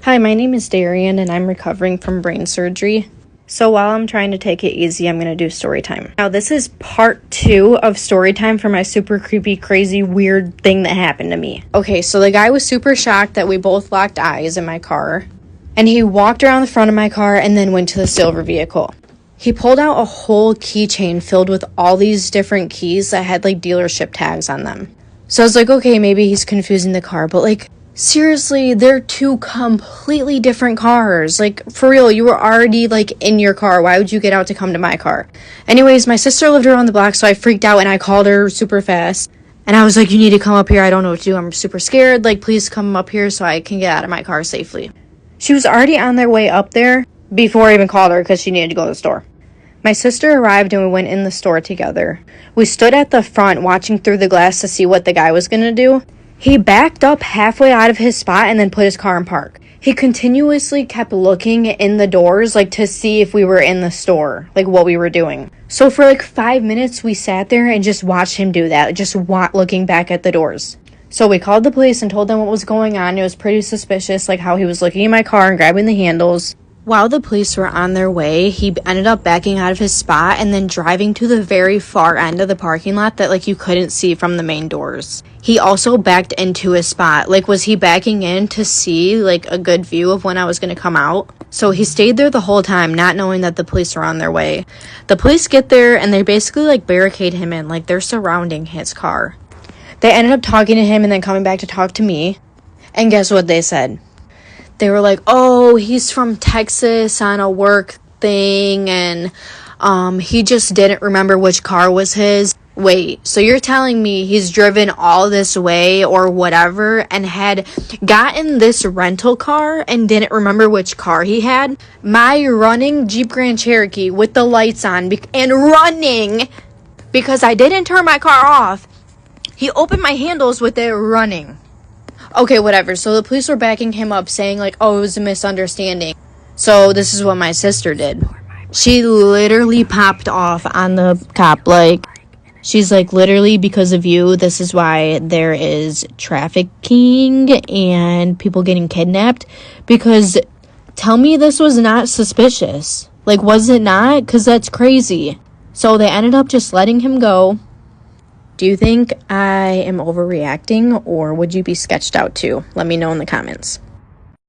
Hi, my name is Darian and I'm recovering from brain surgery. So while I'm trying to take it easy, I'm going to do story time. Now, this is part 2 of story time for my super creepy, crazy, weird thing that happened to me. Okay, so the guy was super shocked that we both locked eyes in my car. And he walked around the front of my car and then went to the silver vehicle. He pulled out a whole keychain filled with all these different keys that had like dealership tags on them. So I was like, okay, maybe he's confusing the car, but like, seriously, they're two completely different cars. Like, for real, you were already, like, in your car. Why would you get out to come to my car? Anyways, my sister lived around the block, so I freaked out, and I called her super fast. And I was like, you need to come up here. I don't know what to do. I'm super scared. Like, please come up here so I can get out of my car safely. She was already on their way up there before I even called her because she needed to go to the store. My sister arrived, and we went in the store together. We stood at the front watching through the glass to see what the guy was going to do. He backed up halfway out of his spot and then put his car in park. He continuously kept looking in the doors, like, to see if we were in the store, like, what we were doing. So for, like, 5 minutes, we sat there and just watched him do that, just looking back at the doors. So we called the police and told them what was going on. It was pretty suspicious, like, how he was looking in my car and grabbing the handles. While the police were on their way, he ended up backing out of his spot and then driving to the very far end of the parking lot that, like, you couldn't see from the main doors. He also backed into his spot. Like, was he backing in to see, like, a good view of when I was going to come out? So he stayed there the whole time, not knowing that the police were on their way. The police get there, and they basically, like, barricade him in. Like, they're surrounding his car. They ended up talking to him and then coming back to talk to me. And guess what they said? They were like, oh, he's from Texas on a work thing, and he just didn't remember which car was his. Wait, so you're telling me he's driven all this way or whatever and had gotten this rental car and didn't remember which car he had? My running Jeep Grand Cherokee with the lights on and running because I didn't turn my car off. He opened my handles with it running. Okay, whatever. So the police were backing him up saying like, oh, it was a misunderstanding. So this is what my sister did. She literally popped off on the cop. Like, she's like, literally, because of you, this is why there is trafficking and people getting kidnapped. Because tell me this was not suspicious. Like, was it not? Because that's crazy. So they ended up just letting him go. Do you think I am overreacting, or would you be sketched out too? Let me know in the comments.